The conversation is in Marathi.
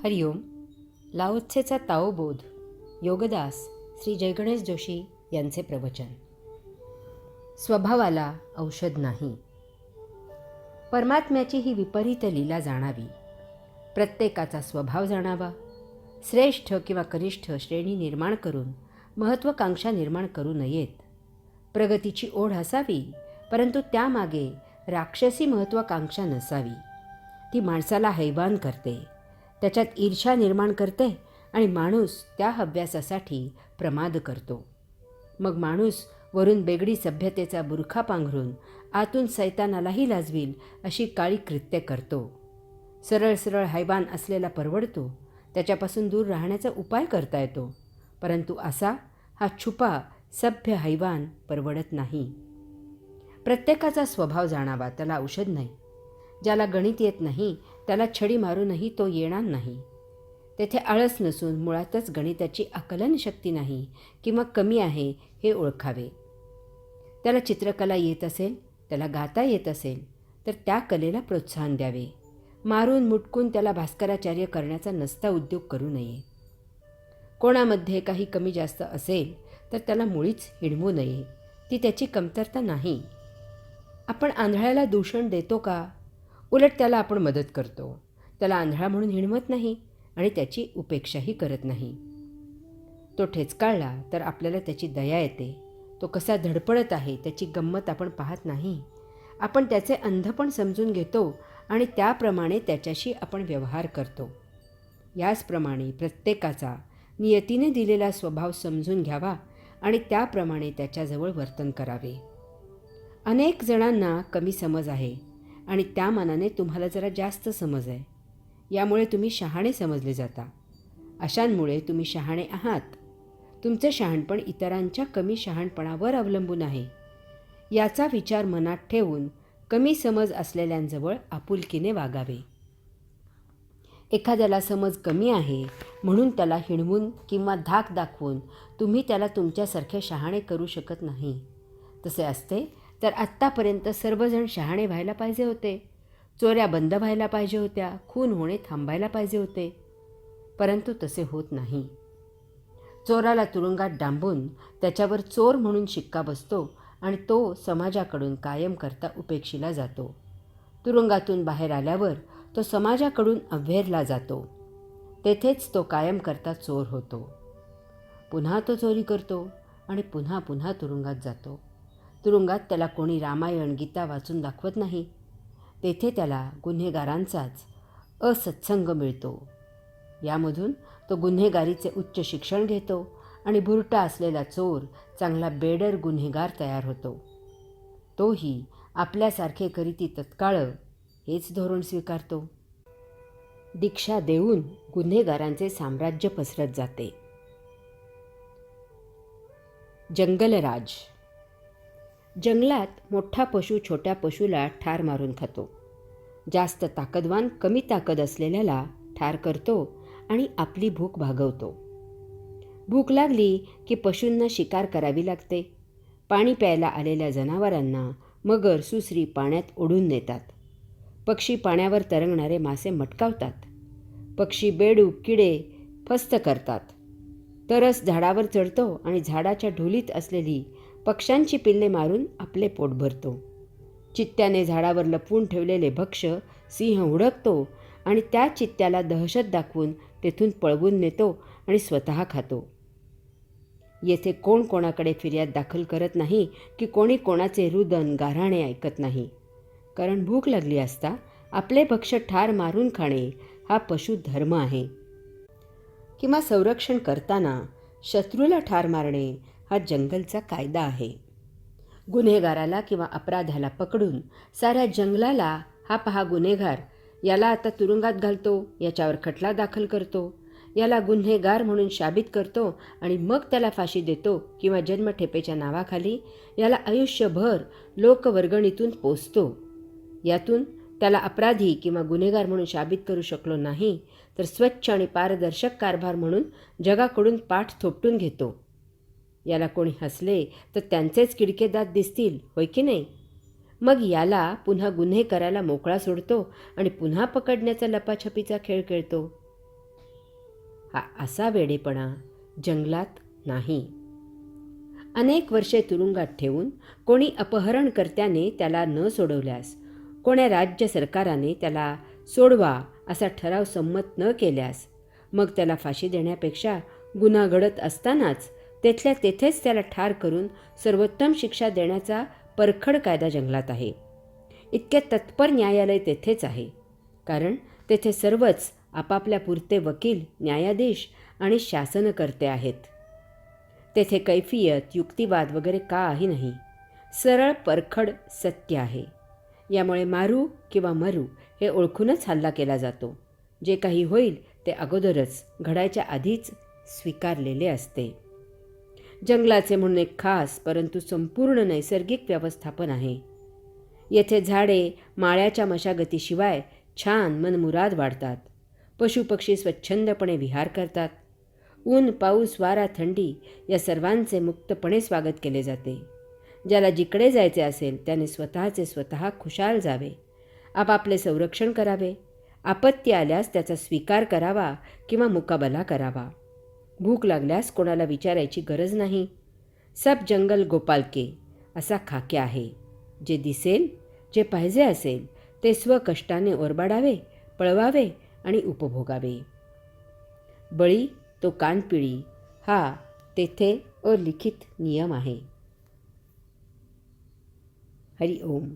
हरिओम. लाओत्सेचा ताओबोध योगदास श्री जयगणेश जोशी यांचे प्रवचन. स्वभावाला औषध नाही. परमात्म्याची ही विपरीत लीला जाणावी. प्रत्येकाचा स्वभाव जाणावा. श्रेष्ठ किंवा कनिष्ठ श्रेणी निर्माण करून महत्त्वाकांक्षा निर्माण करू नयेत. प्रगतीची ओढ असावी, परंतु त्यामागे राक्षसी महत्त्वाकांक्षा नसावी. ती माणसाला हैवान करते, त्याच्यात ईर्ष्या निर्माण करते आणि माणूस त्या हव्यासासाठी प्रमाद करतो. मग माणूस वरून बेगडी सभ्यतेचा बुरखा पांघरून आतून सैतानालाही लाजवील अशी काळी कृत्य करतो. सरळ सरळ हैवान असलेला परवडतो, त्याच्यापासून दूर राहण्याचा उपाय करता येतो. परंतु असा हा छुपा सभ्य हैवान परवडत नाही. प्रत्येकाचा स्वभाव जाणावा, त्याला औषध नाही. ज्याला गणित येत नाही त्याला छडी मारूनही तो येणार नाही. तेथे आळस नसून मुळातच गणिताची आकलन शक्ती नाही किंवा कमी आहे हे ओळखावे. त्याला चित्रकला येत असेल, त्याला गाता येत असेल तर त्या कलेला प्रोत्साहन द्यावे. मारून मुटकून त्याला भास्कराचार्य करण्याचा नसता उद्योग करू नये. कोणामध्ये काही कमी जास्त असेल तर त्याला मुळीच हिणवू नये. ती त्याची कमतरता नाही. आपण आंधळ्याला दूषण देतो का? उलट त्याला आपण मदत करतो. त्याला आंधळा म्हणून हिणवत नाही आणि त्याची उपेक्षाही करत नाही. तो ठेचकाळला तर आपल्याला त्याची दया येते. तो कसा धडपडत आहे त्याची गंमत आपण पाहत नाही. आपण त्याचे अंधपण समजून घेतो आणि त्याप्रमाणे त्याच्याशी आपण व्यवहार करतो. याचप्रमाणे प्रत्येकाचा नियतीने दिलेला स्वभाव समजून घ्यावा आणि त्याप्रमाणे त्याच्याजवळ वर्तन करावे. अनेक जणांना कमी समज आहे आणि त्या मानाने तुम्हाला जरा जास्त समज आहे. यामुळे तुम्ही शहाणे समजले जाता. अशांमुळे तुम्ही शहाणे आहात. तुमचे शहाणपण इतरांच्या कमी शहाणपणावर अवलंबून आहे. याचा विचार मनात ठेवून कमी समज असलेल्यांजवळ आपुलकीने वागावे. एखाद्याला समज कमी आहे म्हणून त्याला हिणवून किंवा धाक दाखवून तुम्ही त्याला तुमच्यासारखे शहाणे करू शकत नाही. तसे असते तर आत्तापर्यंत सर्वजण शहाणे व्हायला पाहिजे होते. चोऱ्या बंद व्हायला पाहिजे होत्या. खून होणे थांबायला पाहिजे होते. परंतु तसे होत नाही. चोराला तुरुंगात डांबून त्याच्यावर चोर म्हणून शिक्का बसतो आणि तो समाजाकडून कायम करता उपेक्षिला जातो. तुरुंगातून बाहेर आल्यावर तो समाजाकडून अव्हेरला जातो. तेथेच तो कायम करता चोर होतो. पुन्हा तो चोरी करतो आणि पुन्हा पुन्हा तुरुंगात जातो. तुरुंगात त्याला कोणी रामायण गीता वाचून दाखवत नाही. तेथे त्याला गुन्हेगारांचाच असत्संग मिळतो. यामधून तो गुन्हेगारीचे उच्च शिक्षण घेतो आणि भुरटा असलेला चोर चांगला बेडर गुन्हेगार तयार होतो. तोही आपल्यासारखे करीती तत्काळ हेच धोरण स्वीकारतो. दीक्षा देऊन गुन्हेगारांचे साम्राज्य पसरत जाते. जंगलराज. जंगलात मोठा पशु छोट्या पशुला ठार मारून खातो. जास्त ताकदवान कमी ताकद असलेल्याला ठार करतो आणि आपली भूक भागवतो. भूक लागली की पशूंना शिकार करावी लागते. पाणी प्यायला आलेल्या जनावरांना मगर सुसरी पाण्यात ओढून नेतात. पक्षी पाण्यावर तरंगणारे मासे मटकावतात. पक्षी बेडूक किडे फस्त करतात. तरस झाडावर चढतो आणि झाडाच्या ढोलीत असलेली पक्ष्यांची पिल्ले मारून आपले पोट भरतो. चित्त्याने झाडावर लपवून ठेवलेले भक्ष्य सिंह हुडकतो आणि त्या चित्त्याला दहशत दाखवून तेथून पळवून नेतो आणि स्वतः खातो. येथे कोण कोणाकडे फिर्याद दाखल करत नाही की कोणी कोणाचे रुदन गाऱ्हाणे ऐकत नाही. कारण भूक लागली असता आपले भक्ष्य ठार मारून खाणे हा पशुधर्म आहे. किंवा संरक्षण करताना शत्रूला ठार मारणे हा जंगलचा कायदा आहे. गुन्हेगाराला किंवा अपराध्याला पकडून साऱ्या जंगलाला हा पहा गुन्हेगार, याला आता तुरुंगात घालतो, याच्यावर खटला दाखल करतो, याला गुन्हेगार म्हणून शाबित करतो आणि मग त्याला फाशी देतो किंवा जन्मठेपेच्या नावाखाली याला आयुष्यभर लोकवर्गणीतून पोसतो. यातून त्याला अपराधी किंवा गुन्हेगार म्हणून शाबित करू शकलो नाही तर स्वच्छ आणि पारदर्शक कारभार म्हणून जगाकडून पाठ थोपटून घेतो. याला कोणी हसले तर त्यांचेच किडके दात दिसतील, होय की नाही? मग याला पुन्हा गुन्हे करायला मोकळा सोडतो आणि पुन्हा पकडण्याचा लपाछपीचा खेळ खेळतो. असा वेडेपणा जंगलात नाही. अनेक वर्षे तुरुंगात ठेवून कोणी अपहरणकर्त्याने त्याला न सोडवल्यास, कोण्या राज्य सरकाराने त्याला सोडवा असा ठराव संमत न केल्यास, मग त्याला फाशी देण्यापेक्षा गुन्हा घडत असतानाच तेथल्या तेथेच त्याला ठार करून सर्वोत्तम शिक्षा देण्याचा परखड कायदा जंगलात आहे. इतके तत्पर न्यायालय तेथेच आहे, कारण तेथे सर्वच आपापल्या पुरते वकील, न्यायाधीश आणि शासनकर्ते आहेत. तेथे कैफियत, युक्तिवाद वगैरे काही नाही. सरळ परखड सत्य आहे. यामुळे मारू किंवा मरू हे ओळखूनच हल्ला केला जातो. जे काही होईल ते अगोदरच घडायच्या आधीच स्वीकारलेले असते. जंगलाचे म्हणून एक खास परंतु संपूर्ण नैसर्गिक व्यवस्थापन आहे. येथे झाडे माळ्याच्या मशागतीशिवाय छान मनमुराद वाढतात. पशुपक्षी स्वच्छंदपणे विहार करतात. ऊन, पाऊस, वारा, थंडी या सर्वांचे मुक्तपणे स्वागत केले जाते. ज्याला जिकडे जायचे असेल त्याने स्वतःचे स्वतः खुशाल जावे, आपापले संरक्षण करावे, आपत्ती आल्यास त्याचा स्वीकार करावा किंवा मुकाबला करावा. भूक लागल्यास कोणाला विचारायची गरज नाही. सब जंगल गोपाल के असा खाक्या आहे. जे दिसेल, जे पाहिजे असेल ते स्वकष्टाने ओरबाडावे, पळवावे आणि उपभोगावे. बळी तो कानपिळी हा तेथे अलिखित नियम आहे. हरि ओम.